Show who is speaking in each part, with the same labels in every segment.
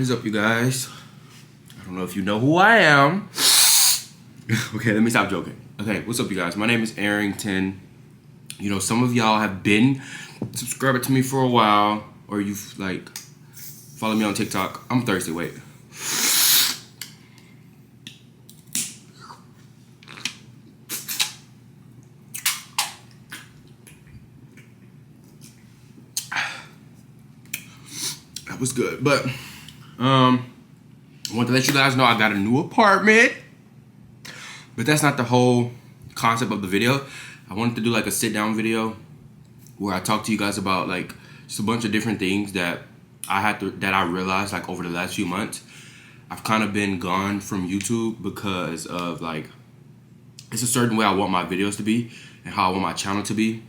Speaker 1: is up, you guys? I don't know if you know who I am. Okay, let me stop joking. Okay, what's up, you guys? My name is Arrington. You know, some of y'all have been subscribing to me for a while, or you've like followed me on TikTok. I'm thirsty. Wait. That was good, but I want to let you guys know I got a new apartment, but that's not the whole concept of the video. I wanted to do like a sit down video where I talk to you guys about like just a bunch of different things that I realized like over the last few months. I've kind of been gone from YouTube because of like, it's a certain way I want my videos to be and how I want my channel to be,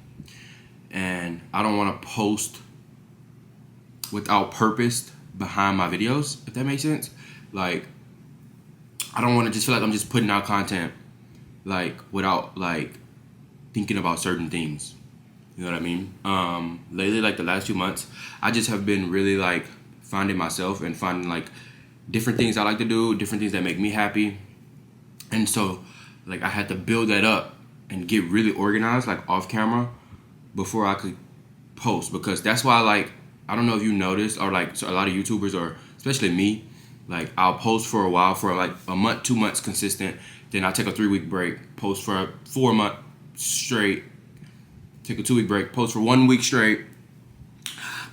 Speaker 1: and I don't want to post without purpose behind my videos, if that makes sense. Like, I don't want to just feel like I'm just putting out content like without like thinking about certain things. You know what I mean? Lately, like the last few months, I just have been really like finding myself and finding like different things I like to do, different things that make me happy. And so like I had to build that up and get really organized like off camera before I could post, because that's why like, I don't know if you noticed, or like so a lot of YouTubers, or especially me, like I'll post for a while, for like a month, 2 months consistent, then I'll take a 3-week break, post for 4 months straight, take a 2-week break, post for 1 week straight,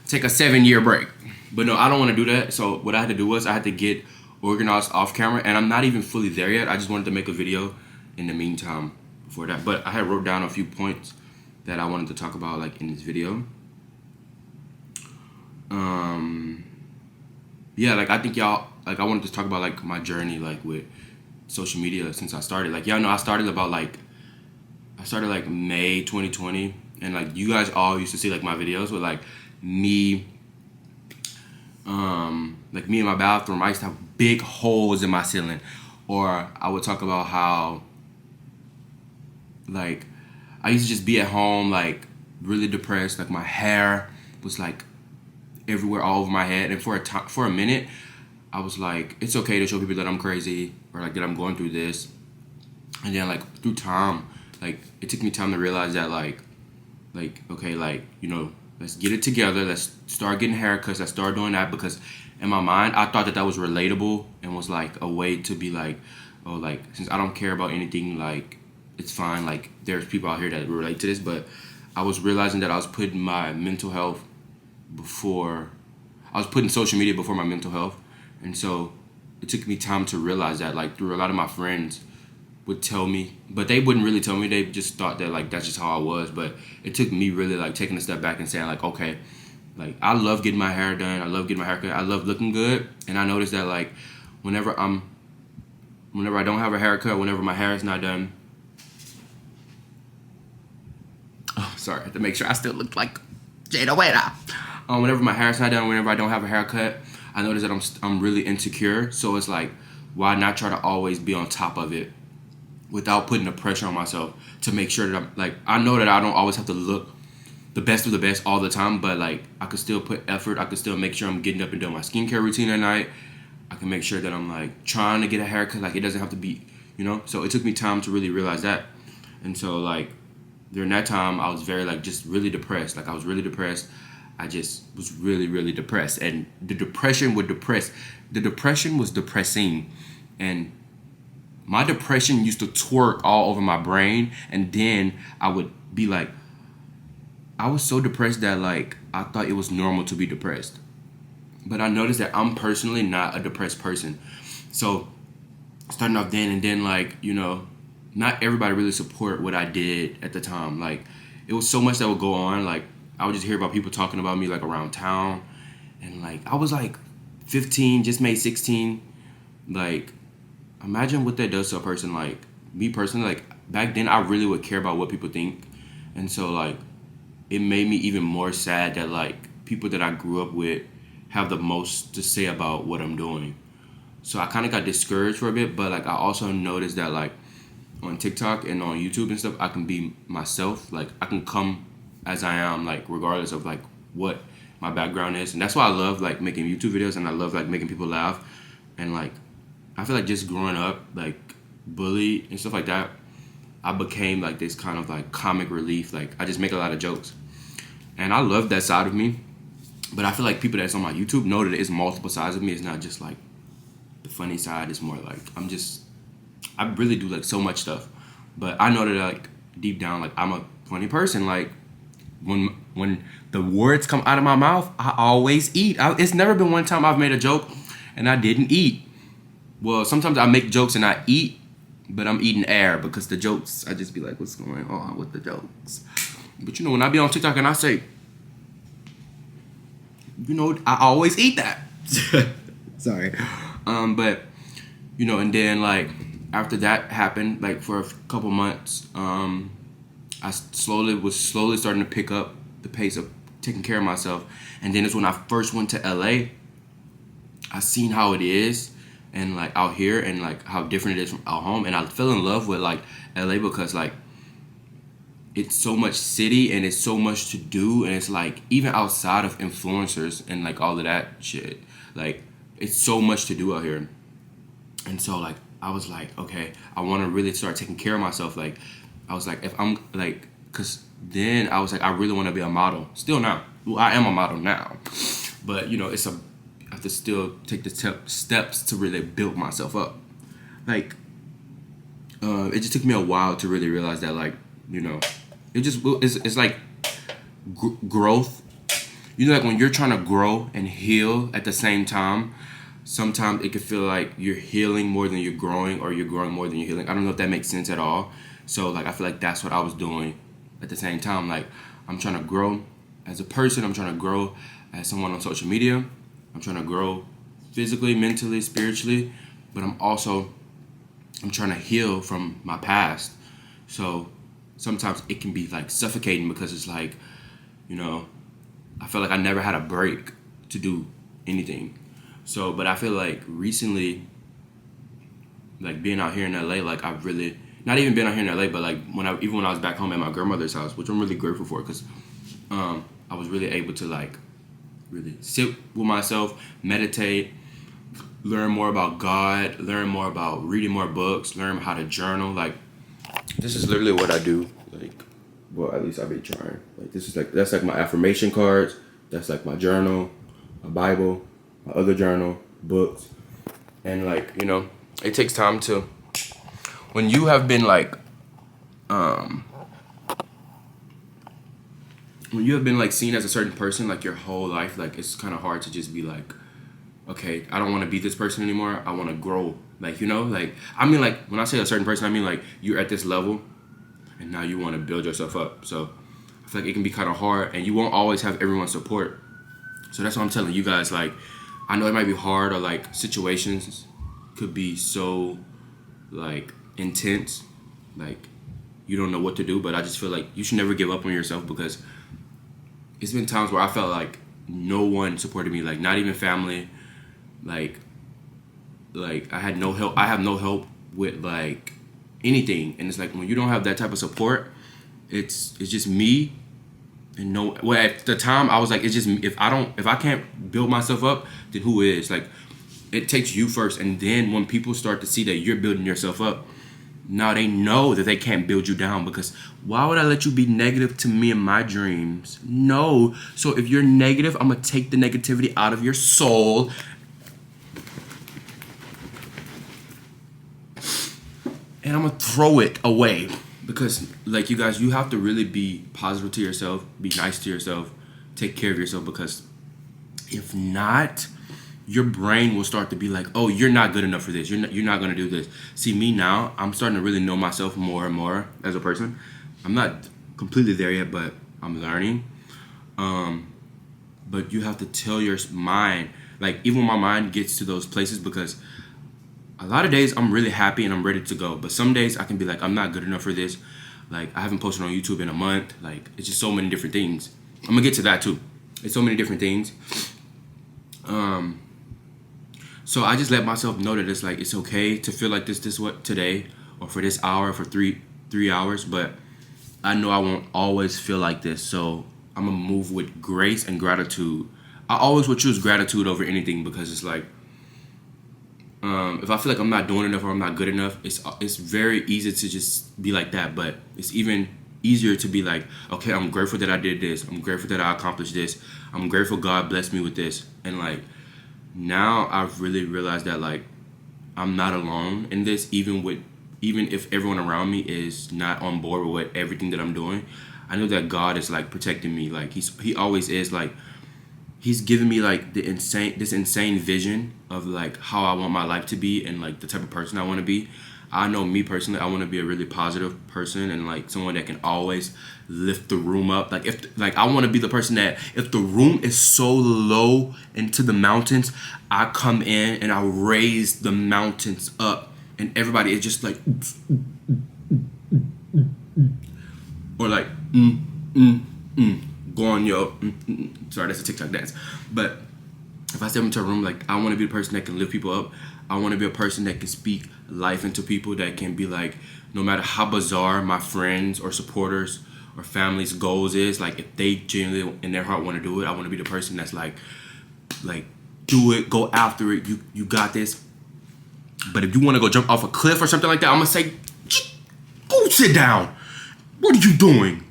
Speaker 1: take a 7-year break. But no, I don't want to do that. So what I had to do was I had to get organized off camera, and I'm not even fully there yet. I just wanted to make a video in the meantime before that. But I had wrote down a few points that I wanted to talk about like in this video. Yeah, like I think y'all, like I wanted to talk about like my journey like with social media since I started. Like y'all know I started like May 2020, and like you guys all used to see like my videos with like me in my bathroom. I used to have big holes in my ceiling, or I would talk about how like I used to just be at home like really depressed, like my hair was like everywhere, all over my head. And for a minute, I was like, it's okay to show people that I'm crazy, or like that I'm going through this. And then like through time, like it took me time to realize that like okay, like, you know, let's get it together. Let's start getting haircuts. Let's start doing that, because in my mind, I thought that was relatable and was like a way to be like, oh, like since I don't care about anything, like it's fine. Like there's people out here that relate to this. But I was realizing that I was putting my mental health social media before my mental health. And so it took me time to realize that, like through a lot of my friends would tell me, but they wouldn't really tell me. They just thought that like that's just how I was. But it took me really like taking a step back and saying like, okay, like I love getting my hair done. I love getting my haircut. I love looking good. And I noticed that like whenever I don't have a haircut, whenever my hair is not done. Oh, sorry, I have to make sure I still look like Jada Weda. Whenever my hair's not done, whenever I don't have a haircut, I notice that I'm really insecure. So it's like, why not try to always be on top of it without putting the pressure on myself to make sure that I'm like, I know that I don't always have to look the best of the best all the time, but like I could still put effort. I could still make sure I'm getting up and doing my skincare routine at night. I can make sure that I'm like trying to get a haircut. Like it doesn't have to be, you know. So it took me time to really realize that. And so like during that time, I was very like just really depressed. Like I was really depressed. I just was really, really depressed. And the depression was depressing. And my depression used to twerk all over my brain. And then I would be like, I was so depressed that like I thought it was normal to be depressed. But I noticed that I'm personally not a depressed person. So starting off then, and then like, you know, not everybody really support what I did at the time. Like it was so much that would go on. Like I would just hear about people talking about me like around town, and like I was like 15, just made 16. Like imagine what that does to a person. Like me personally, like back then I really would care about what people think. And so like it made me even more sad that like people that I grew up with have the most to say about what I'm doing. So I kind of got discouraged for a bit, but like I also noticed that like on TikTok and on YouTube and stuff, I can be myself. Like I can come as I am, like regardless of like what my background is, and that's why I love like making YouTube videos, and I love like making people laugh, and like I feel like just growing up like bullied and stuff like that, I became like this kind of like comic relief. Like I just make a lot of jokes, and I love that side of me. But I feel like people that's on my YouTube know that it's multiple sides of me. It's not just like the funny side. It's more like I really do like so much stuff. But I know that like deep down, like I'm a funny person. Like when the words come out of my mouth, I always eat. It's never been one time I've made a joke and I didn't eat. Well, sometimes I make jokes and I eat, but I'm eating air because the jokes, I just be like, what's going on with the jokes? But you know, when I be on TikTok and I say, you know, I always eat that. Sorry. But, you know, and then like after that happened, like for a couple months, I was slowly starting to pick up the pace of taking care of myself. And then it's when I first went to LA, I seen how it is and like out here and like how different it is from out home. And I fell in love with like LA because like it's so much city and it's so much to do. And it's like even outside of influencers and like all of that shit, like it's so much to do out here. And so like I was like, okay, I want to really start taking care of myself. Like I was like, if I'm like, cause then I was like, I really want to be a model. Still now, well, I am a model now, but you know, I have to still take the steps to really build myself up. Like, it just took me a while to really realize that, like, you know, it's like growth. You know, like when you're trying to grow and heal at the same time, sometimes it could feel like you're healing more than you're growing, or you're growing more than you're healing. I don't know if that makes sense at all. So like I feel like that's what I was doing at the same time. Like I'm trying to grow as a person. I'm trying to grow as someone on social media. I'm trying to grow physically, mentally, spiritually. But I'm trying to heal from my past. So sometimes it can be like suffocating because it's like, you know, I feel like I never had a break to do anything. So, but I feel like recently, like being out here in LA, like I've really, not even been out here in LA, but like even when I was back home at my grandmother's house, which I'm really grateful for, because I was really able to like really sit with myself, meditate, learn more about God, learn more about reading more books, learn how to journal. Like this is literally what I do. Like, well, at least I've been trying. Like that's like my affirmation cards. That's like my journal, my Bible, my other journal, books, and like, you know, it takes time to, when you have been like, when you have been like seen as a certain person like your whole life, like it's kind of hard to just be like, okay, I don't want to be this person anymore. I want to grow. Like, you know, like, I mean, like when I say a certain person, I mean like you're at this level and now you want to build yourself up. So I feel like it can be kind of hard and you won't always have everyone's support. So that's what I'm telling you guys. Like, I know it might be hard, or like situations could be so like intense, like you don't know what to do, but I just feel like you should never give up on yourself, because it's been times where I felt like no one supported me, like not even family, like I had no help. I have no help with like anything, and it's like when you don't have that type of support, it's just me. And no, well, at the time I was like, it's just, if I can't build myself up, then who is? Like, it takes you first, and then when people start to see that you're building yourself up, now they know that they can't build you down, because why would I let you be negative to me and my dreams? No. So if you're negative, I'm gonna take the negativity out of your soul and I'm gonna throw it away. Because, like, you guys, you have to really be positive to yourself, be nice to yourself, take care of yourself, because if not, your brain will start to be like, oh, you're not good enough for this. You're not going to do this. See, me now, I'm starting to really know myself more and more as a person. I'm not completely there yet, but I'm learning. But you have to tell your mind, like, even when my mind gets to those places, because a lot of days I'm really happy and I'm ready to go, but some days I can be like, I'm not good enough for this. Like, I haven't posted on YouTube in a month. Like, it's just so many different things. I'm gonna get to that too. It's so many different things. So I just let myself know that it's like, it's okay to feel like this what today, or for this hour, for three hours, but I know I won't always feel like this. So I'm gonna move with grace and gratitude I always would choose gratitude over anything, because it's like, if I feel like I'm not doing enough or I'm not good enough, it's very easy to just be like that. But it's even easier to be like, okay, I'm grateful that I did this. I'm grateful that I accomplished this. I'm grateful God blessed me with this. And like, now I've really realized that like, I'm not alone in this, even if everyone around me is not on board with everything that I'm doing. I know that God is like protecting me. Like he always is. Like, he's giving me like this insane vision of like how I want my life to be and like the type of person I want to be. I know me personally, I want to be a really positive person and like someone that can always lift the room up. Like I want to be the person that if the room is so low into the mountains, I come in and I raise the mountains up, and everybody is just like, or like, go on, yo. Sorry, that's a TikTok dance. But if I step into a room, like, I want to be the person that can lift people up. I want to be a person that can speak life into people, that can be like, no matter how bizarre my friends or supporters or family's goals is, like, if they genuinely in their heart want to do it, I want to be the person that's like, do it, go after it. You got this. But if you want to go jump off a cliff or something like that, I'm gonna say, go sit down. What are you doing?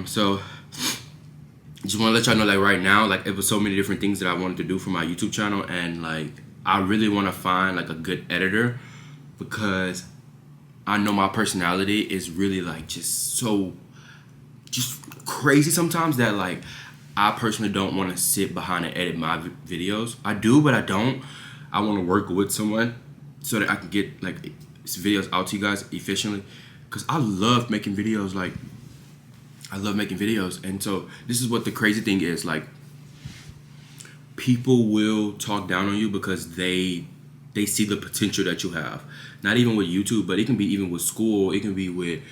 Speaker 1: So just want to let y'all know, like, right now, like, it was so many different things that I wanted to do for my YouTube channel, and like, I really want to find like a good editor, because I know my personality is really like just crazy sometimes, that like, I personally don't want to sit behind and edit my videos. I do, but I don't. I want to work with someone so that I can get like videos out to you guys efficiently, because I love making videos. Like, I love making videos. And so this is what the crazy thing is, like, people will talk down on you because they see the potential that you have. Not even with YouTube, but it can be even with school. It can be with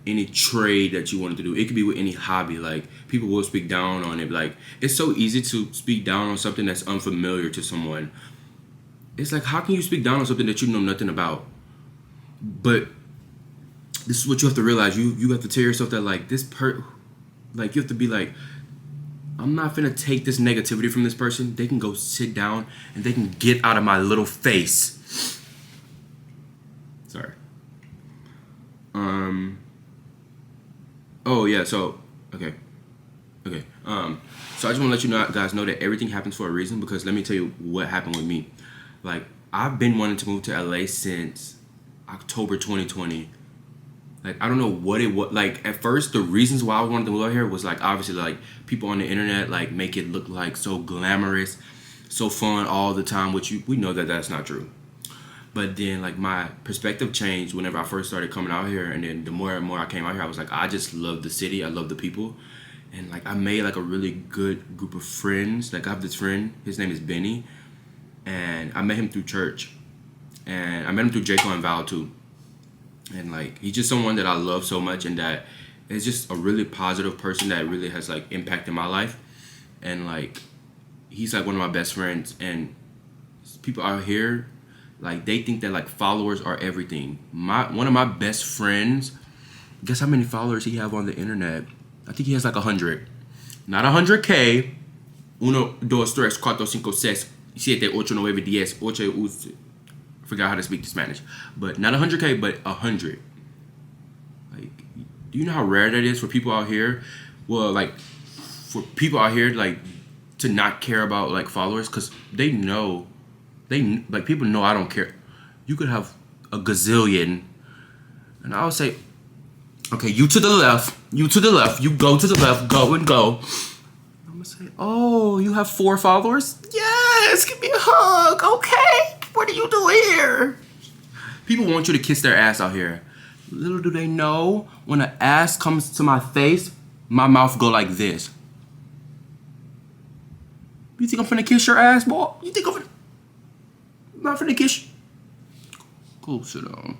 Speaker 1: any trade that you wanted to do. It could be with any hobby. Like, people will speak down on it. Like, it's so easy to speak down on something that's unfamiliar to someone. It's like, how can you speak down on something that you know nothing about? But this is what you have to realize. You have to tell yourself that, like, like, you have to be like, I'm not gonna take this negativity from this person. They can go sit down and they can get out of my little face. Sorry. Oh yeah. So okay. So I just want to let you guys know that everything happens for a reason. Because let me tell you what happened with me. Like, I've been wanting to move to LA since October 2020. Like, I don't know what it was. Like, at first, the reasons why I wanted to move out here was, like, obviously, like, people on the internet, like, make it look, like, so glamorous, so fun all the time, which we know that that's not true. But then, like, my perspective changed whenever I first started coming out here. And then the more and more I came out here, I was like, I just love the city. I love the people. And, like, I made, like, a really good group of friends. Like, I have this friend. His name is Benny. And I met him through church. And I met him through Jaco and Val, too. And like, he's just someone that I love so much, and that is just a really positive person that really has like impacted my life. And like, he's like one of my best friends. And people out here, like, they think that like followers are everything. One of my best friends, guess how many followers he have on the internet? I think he has like 100. Not 100K. 1, 2, 3, 4, 5, 6, 7, 8, 9, 10, 8. I forgot how to speak Spanish. But not 100K, but 100. Like, do you know how rare that is for people out here? Well, like, for people out here, like, to not care about, like, followers, because they know, like, people know I don't care. You could have a gazillion, and I would say, okay, you to the left, you go to the left, go and go. I'm gonna say, oh, you have 4 followers? Yes, give me a hug, okay. What are you doing here? People want you to kiss their ass out here. Little do they know, when an ass comes to my face, my mouth go like this. You think I'm finna kiss your ass, boy? You think I'm not finna kiss you? Cool, sit down.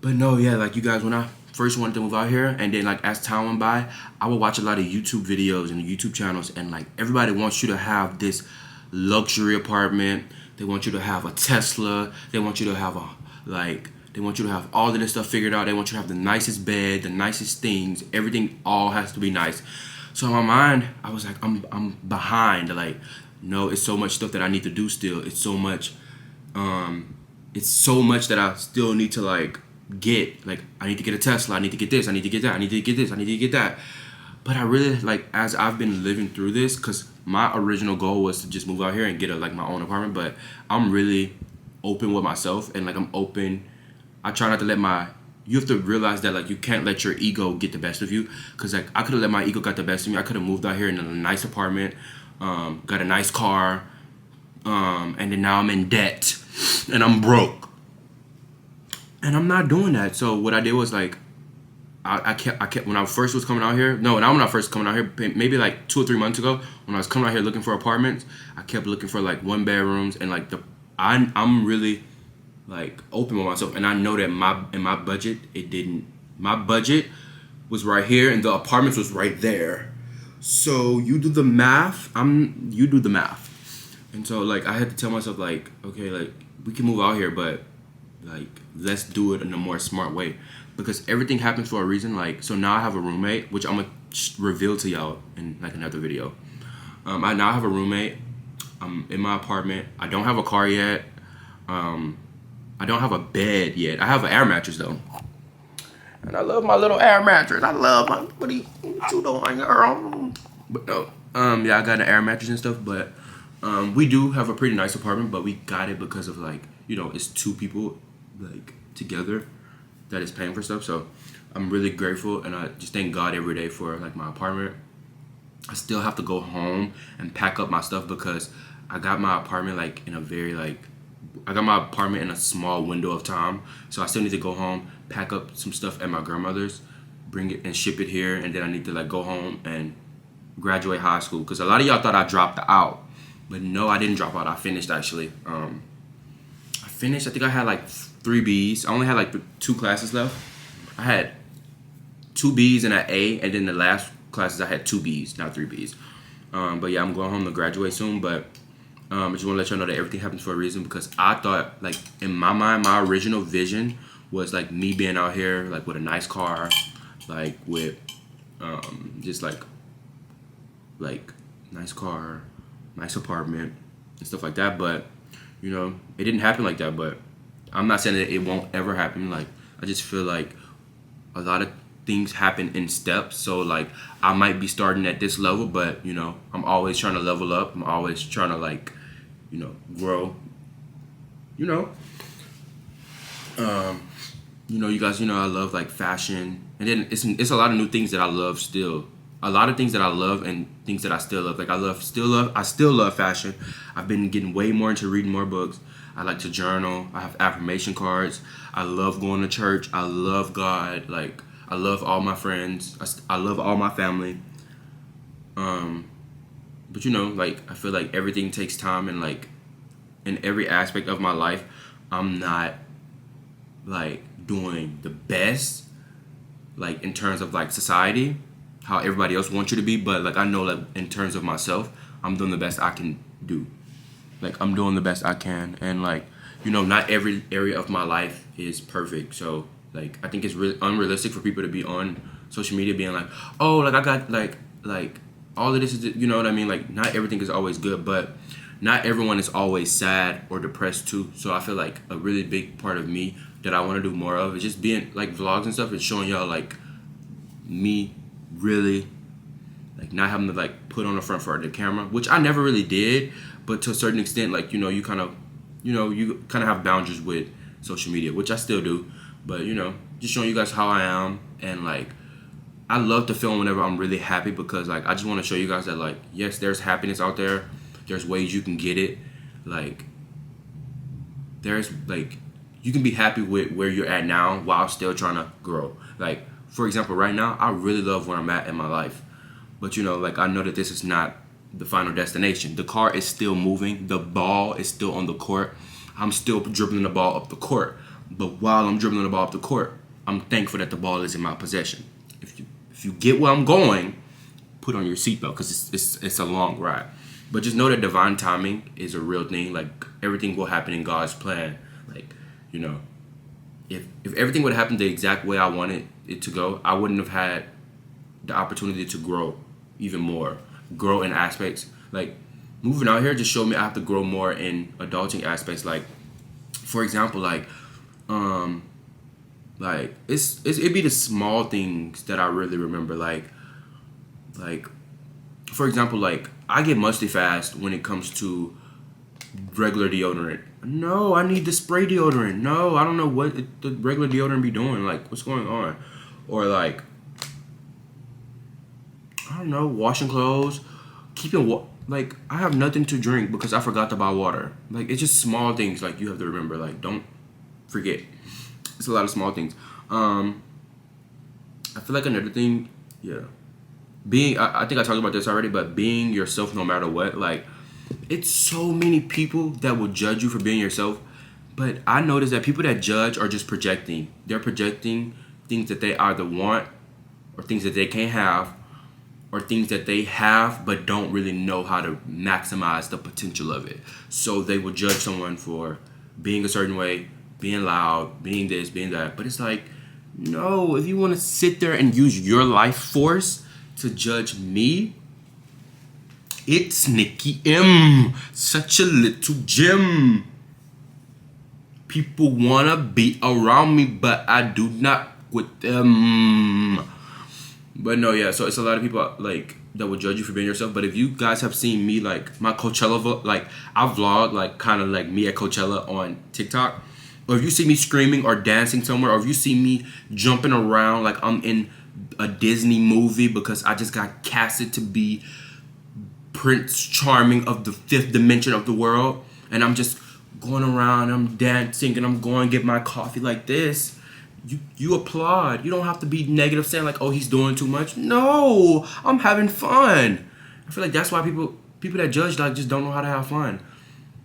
Speaker 1: But no, yeah, like, you guys, when I first wanted to move out here, and then like as time went by, I would watch a lot of YouTube videos and YouTube channels, and like, everybody wants you to have this luxury apartment. They want you to have a Tesla. They want you to have they want you to have all of this stuff figured out. They want you to have the nicest bed, the nicest things. Everything all has to be nice. So in my mind, I was like, I'm behind. Like, no, it's so much stuff that I need to do still. It's so much that I still need to like get. Like, I need to get a Tesla. I need to get this. I need to get that. I need to get this. I need to get that. But I really like, as I've been living through this, because my original goal was to just move out here and get like my own apartment. But I'm really open with myself, and like I'm open. I try not to let my. You have to realize that like you can't let your ego get the best of you, because like I could have let my ego get the best of me. I could have moved out here in a nice apartment, got a nice car, and then now I'm in debt and I'm broke, and I'm not doing that. So what I did was like I kept when I first was coming out here. No, not when I first coming out here. Maybe like 2 or 3 months ago, when I was coming out here looking for apartments, I kept looking for like 1 bedrooms, and like I'm really like open with myself, and I know that my budget, my budget was right here, and the apartments was right there. So you do the math. You do the math, and so like I had to tell myself like, okay, like we can move out here, but like let's do it in a more smart way, because everything happens for a reason. Like, so now I have a roommate, which I'm gonna reveal to y'all in like another video. I now have a roommate. I'm in my apartment. I don't have a car yet. I don't have a bed yet. I have an air mattress though, and I love my little air mattress. I love my what you doing, girl? But no, yeah, I got an air mattress and stuff. But we do have a pretty nice apartment, but we got it because of like, you know, it's 2 people like together that is paying for stuff. So I'm really grateful, and I just thank God every day for like my apartment. I still have to go home and pack up my stuff, because I got my apartment like in a very like, I got my apartment in a small window of time. So I still need to go home, pack up some stuff at my grandmother's, bring it and ship it here, and then I need to like go home and graduate high school, because a lot of y'all thought I dropped out, but no, I didn't drop out. I finished actually. I finished. I think I had like 3 B's. I only had like 2 classes left. I had 2 B's and an A, and then the last classes I had 2 B's, not 3 B's. But yeah, I'm going home to graduate soon. But I just want to let y'all know that everything happens for a reason, because I thought like in my mind, my original vision was like me being out here like with a nice car, like with just like nice car, nice apartment and stuff like that. But you know, it didn't happen like that. But I'm not saying that it won't ever happen. Like, I just feel like a lot of things happen in steps. So like I might be starting at this level, but you know, I'm always trying to level up. I'm always trying to like, you know, grow. You know, you guys, you know, I love like fashion, and then it's a lot of new things that I love still. A lot of things that I love and things that I still love. Like I still love fashion. I've been getting way more into reading more books. I like to journal. I have affirmation cards. I love going to church. I love God. Like, I love all my friends. I love all my family. But you know, like I feel like everything takes time, and like in every aspect of my life, I'm not like doing the best, like in terms of like society, how everybody else wants you to be. But like I know, like in terms of myself, I'm doing the best I can do. Like I'm doing the best I can, and like, you know, not every area of my life is perfect. So like I think it's really unrealistic for people to be on social media being like, oh, like I got like all of this is, you know what I mean? Like not everything is always good, but not everyone is always sad or depressed too. So I feel like a really big part of me that I want to do more of is just being like vlogs and stuff and showing y'all like me really like not having to like put on the front for the camera, which I never really did, but to a certain extent, like, you know, you kind of have boundaries with social media, which I still do, but you know, just showing you guys how I am. And like I love to film whenever I'm really happy, because like I just want to show you guys that like, yes, there's happiness out there. There's ways you can get it. Like there's like, you can be happy with where you're at now while still trying to grow. Like for example, right now I really love where I'm at in my life, but you know, like I know that this is not the final destination. The car is still moving. The ball is still on the court. I'm still dribbling the ball up the court. But while I'm dribbling the ball up the court, I'm thankful that the ball is in my possession. If you get where I'm going, put on your seatbelt, because it's a long ride. But just know that divine timing is a real thing. Like everything will happen in God's plan. Like, you know, if everything would happen the exact way I wanted it to go, I wouldn't have had the opportunity to grow. even more, grow in aspects. Like moving out here just showed me I have to grow more in adulting aspects. Like for example, it'd be the small things that I really remember. Like for example, like I get musty fast when it comes to regular deodorant. No, I need the spray deodorant. No, I don't know what the regular deodorant be doing. Like, what's going on? Or like, I don't know, washing clothes, like I have nothing to drink because I forgot to buy water. Like it's just small things. Like you have to remember. Like don't forget. It's a lot of small things. I feel like another thing, yeah, I think I talked about this already, but being yourself no matter what. Like it's so many people that will judge you for being yourself, but I notice that people that judge are just projecting. They're projecting things that they either want or things that they can't have or things that they have but don't really know how to maximize the potential of it. So they will judge someone for being a certain way, being loud, being this, being that. But it's like, no, if you want to sit there and use your life force to judge me, it's Nikki M. Such a little gem. People wanna be around me, but I do not with them. But no, yeah. So it's a lot of people like that will judge you for being yourself. But if you guys have seen me, like my Coachella, like I vlog, like kind of like me at Coachella on TikTok. Or if you see me screaming or dancing somewhere, or if you see me jumping around like I'm in a Disney movie because I just got casted to be Prince Charming of the fifth dimension of the world, and I'm just going around, I'm dancing, and I'm going to get my coffee like this, you applaud. You don't have to be negative saying like, oh, he's doing too much. No, I'm having fun. I feel like that's why people that judge like just don't know how to have fun.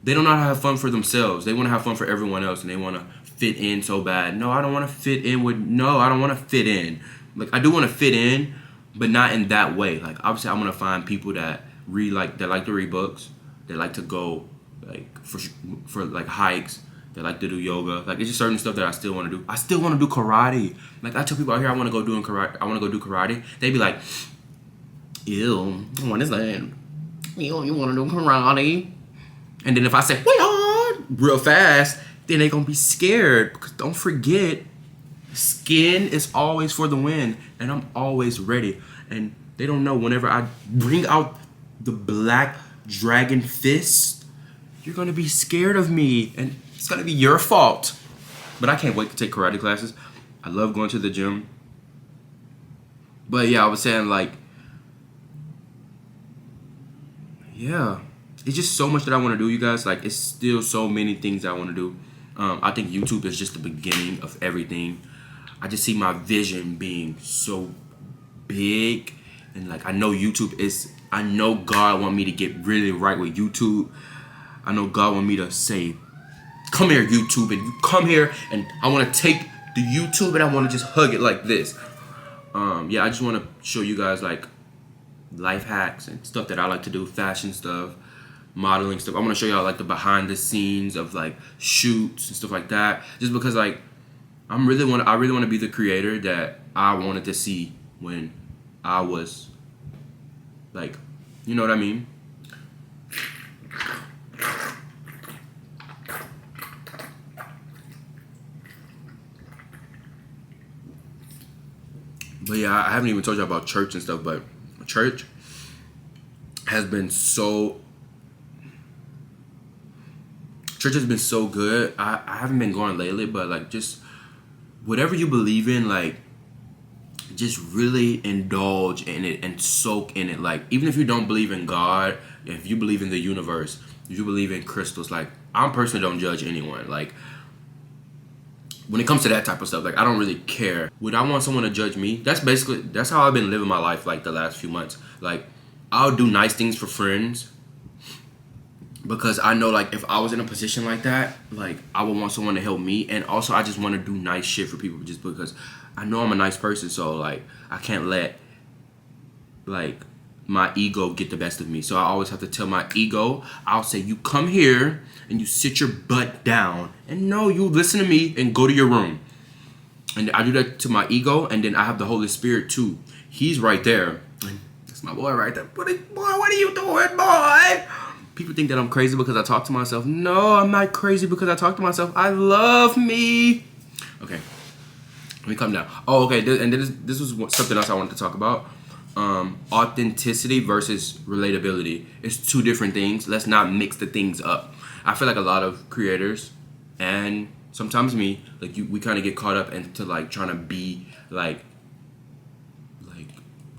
Speaker 1: They don't know how to have fun for themselves. They want to have fun for everyone else, and they want to fit in so bad. No, I don't want to fit in with. No, I don't want to fit in. Like I do want to fit in, but not in that way. Like obviously, I'm gonna find people that like to read books. They like to go like for like hikes. They like to do yoga. Like it's just certain stuff that I still want to do. I still want to do karate. Like I tell people out here I want to go do karate. I want to go do karate. They be like, ew, what is that? Ew, you want to do karate? And then if I say, wait on, real fast, then they gonna be scared. Because don't forget, skin is always for the win. And I'm always ready. And they don't know whenever I bring out the black dragon fist, you're gonna be scared of me. And it's gonna be your fault. But I can't wait to take karate classes. I love going to the gym. But yeah, I was saying like, yeah. It's just so much that I want to do, you guys. Like, it's still so many things I want to do. I think YouTube is just the beginning of everything. I just see my vision being so big. And, like, I know I know God want me to get really right with YouTube. I know God want me to say, come here, YouTube. And you come here, and I want to take the YouTube, and I want to just hug it like this. Yeah, I just want to show you guys, like, life hacks and stuff that I like to do, fashion stuff, modeling stuff. I'm gonna show y'all like the behind the scenes of like shoots and stuff like that. Just because like I really want to be the creator that I wanted to see when I was like, you know what I mean? But yeah, I haven't even told you about church and stuff, but church has been so good. I haven't been going lately, but like just whatever you believe in, like just really indulge in it and soak in it. Like even if you don't believe in God, if you believe in the universe, if you believe in crystals, like I personally don't judge anyone. Like when it comes to that type of stuff, like I don't really care. Would I want someone to judge me? That's how I've been living my life like the last few months. Like I'll do nice things for friends because I know like if I was in a position like that, like I would want someone to help me. And also I just want to do nice shit for people just because I know I'm a nice person. So like I can't let like my ego get the best of me. So I always have to tell my ego, I'll say, you come here and you sit your butt down and no, you listen to me and go to your room. And I do that to my ego, and then I have the Holy Spirit too. He's right there. And That's my boy right there. Boy, what are you doing, boy? People think that I'm crazy because I talk to myself. No, I'm not crazy because I talk to myself. I love me. Okay, let me calm down. Oh, okay, this was something else I wanted to talk about. Authenticity versus relatability. It's two different things. Let's not mix the things up. I feel like a lot of creators and sometimes me, like we kind of get caught up into like trying to be like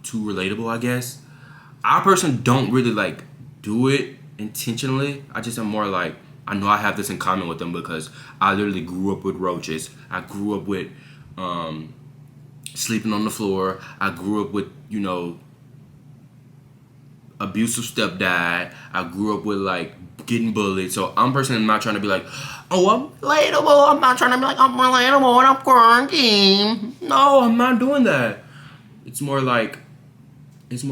Speaker 1: too relatable, I guess. I personally don't really like do it intentionally. I just am more like, I know I have this in common with them because I literally grew up with roaches. I grew up with sleeping on the floor. I grew up with, abusive stepdad. I grew up with like getting bullied. So I'm personally not trying to be like, oh, I'm relatable. I'm not trying to be like, I'm relatable and I'm quarantined. No, I'm not doing that. It's more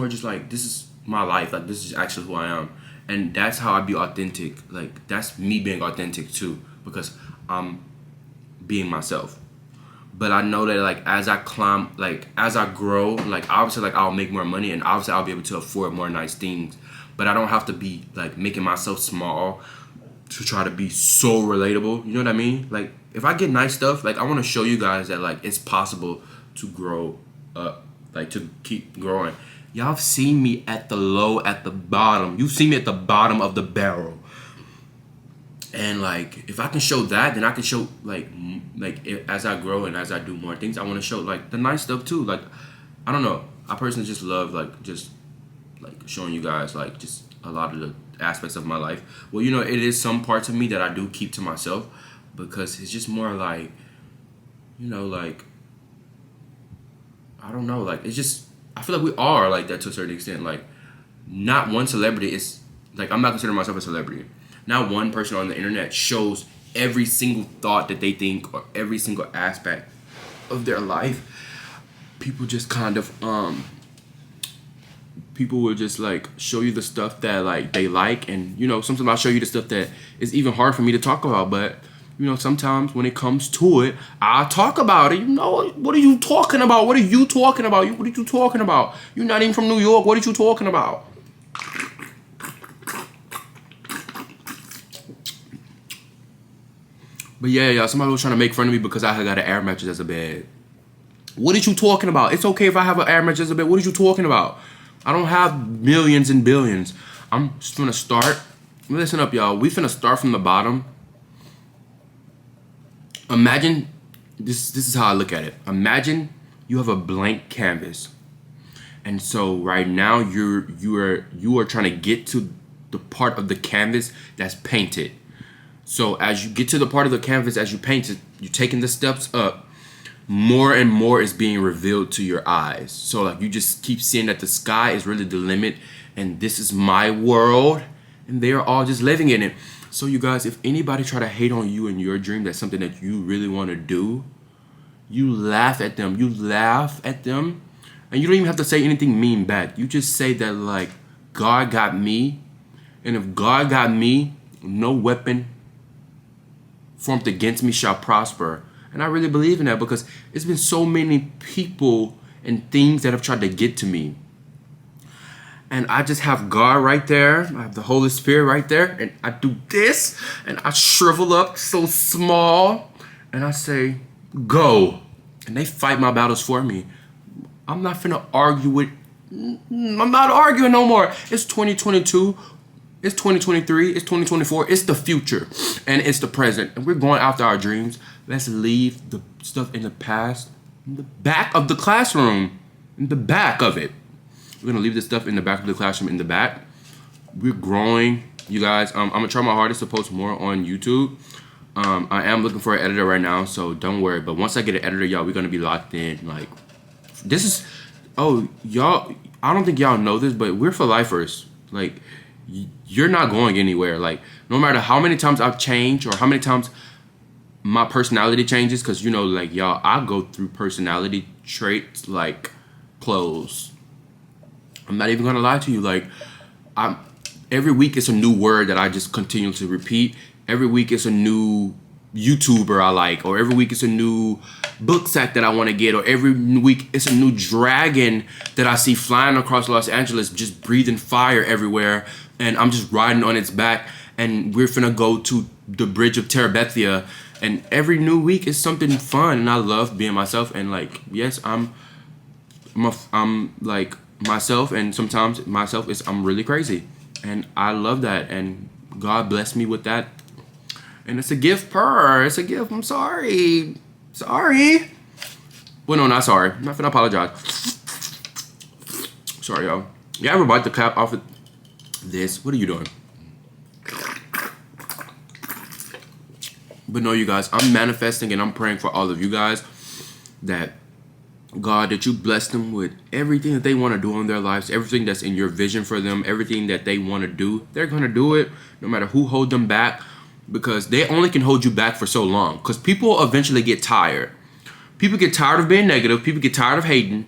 Speaker 1: just like, this is my life. Like, this is actually who I am. And that's how I be authentic. Like, that's me being authentic too, because I'm being myself. But I know that like as I climb, like as I grow, like obviously like I'll make more money and obviously I'll be able to afford more nice things. But I don't have to be like making myself small to try to be so relatable. You know what I mean? Like if I get nice stuff, like I want to show you guys that like it's possible to grow up, like to keep growing. Y'all have seen me at the low, at the bottom. You've seen me at the bottom of the barrel. And like, if I can show that, then I can show as I grow and as I do more things, I want to show like the nice stuff too. Like, I don't know. I personally just love like just like showing you guys like just a lot of the aspects of my life. Well, it is some parts of me that I do keep to myself because it's just more like, like I don't know. Like it's just I feel like we are like that to a certain extent. Like, not one celebrity is like I'm not considering myself a celebrity. Not one person on the internet shows every single thought that they think or every single aspect of their life. People just kind of people will just like show you the stuff that like they like, and sometimes I'll show you the stuff that is even hard for me to talk about. But sometimes when it comes to it, I'll talk about it. What are you talking about? What are you talking about? What are you talking about? You're not even from New York. What are you talking about? But yeah, y'all, somebody was trying to make fun of me because I had got an air mattress as a bed. What are you talking about? It's okay if I have an air mattress as a bed. What are you talking about? I don't have millions and billions. I'm just gonna start. Listen up, y'all. We finna start from the bottom. Imagine, this is how I look at it. Imagine you have a blank canvas. And so right now you are trying to get to the part of the canvas that's painted. So as you get to the part of the canvas, as you paint it, you're taking the steps up, more and more is being revealed to your eyes. So like you just keep seeing that the sky is really the limit and this is my world and they're all just living in it. So you guys, if anybody try to hate on you in your dream, that's something that you really want to do, you laugh at them. You laugh at them and you don't even have to say anything mean back. You just say that like, God got me, and if God got me, no weapon formed against me shall prosper. And I really believe in that because it's been so many people and things that have tried to get to me. And I just have God right there. I have the Holy Spirit right there. And I do this and I shrivel up so small and I say, go. And they fight my battles for me. I'm not finna argue with, I'm not arguing no more. It's 2022. It's 2023, it's 2024, it's the future, and it's the present. And we're going after our dreams. Let's leave the stuff in the past, in the back of the classroom, in the back of it. We're gonna leave this stuff in the back of the classroom, in the back. We're growing, you guys. I'm gonna try my hardest to post more on YouTube. I am looking for an editor right now, so don't worry. But once I get an editor, y'all, we're gonna be locked in. Like, this is, y'all, I don't think y'all know this, but we're for lifers. Like, you're not going anywhere. Like, no matter how many times I've changed or how many times my personality changes, because like y'all, I go through personality traits like clothes. I'm not even gonna lie to you. Like, every week it's a new word that I just continue to repeat. Every week it's a new YouTuber I like, or every week it's a new book set that I want to get, or every week it's a new dragon that I see flying across Los Angeles, just breathing fire everywhere, and I'm just riding on its back, and we're finna go to the bridge of Terabithia, and every new week is something fun, and I love being myself, and like, yes, I'm like myself, and sometimes myself is, I'm really crazy, and I love that, and God bless me with that. And it's a gift, It's a gift. I'm sorry. Sorry. Well, no, not sorry. I'm not finna apologize. Sorry, y'all. You ever bite the cap off of this? What are you doing? But no, you guys, I'm manifesting and I'm praying for all of you guys that God, that you bless them with everything that they want to do in their lives, everything that's in your vision for them, everything that they want to do. They're going to do it no matter who hold them back, because they only can hold you back for so long, because people eventually get tired. People get tired of being negative. People get tired of hating.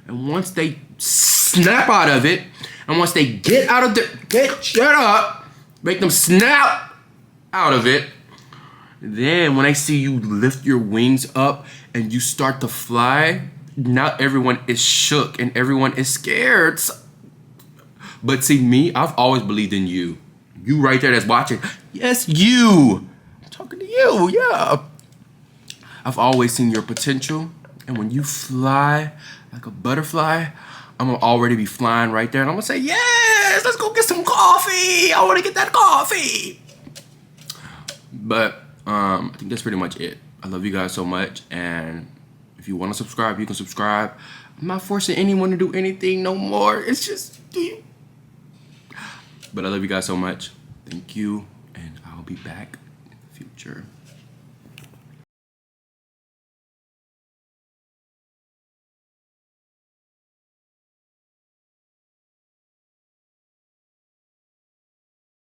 Speaker 1: And once they snap out of it, and once they get out of the, shut up, make them snap out of it, then when I see you lift your wings up and you start to fly, now everyone is shook and everyone is scared. But see, me, I've always believed in you. You right there that's watching. Yes, you. I'm talking to you, yeah. I've always seen your potential. And when you fly like a butterfly, I'm gonna already be flying right there. And I'm gonna say, yes, let's go get some coffee. I wanna get that coffee. But I think that's pretty much it. I love you guys so much. And if you wanna subscribe, you can subscribe. I'm not forcing anyone to do anything no more. It's just, do you? But I love you guys so much. Thank you, and I'll be back in the future.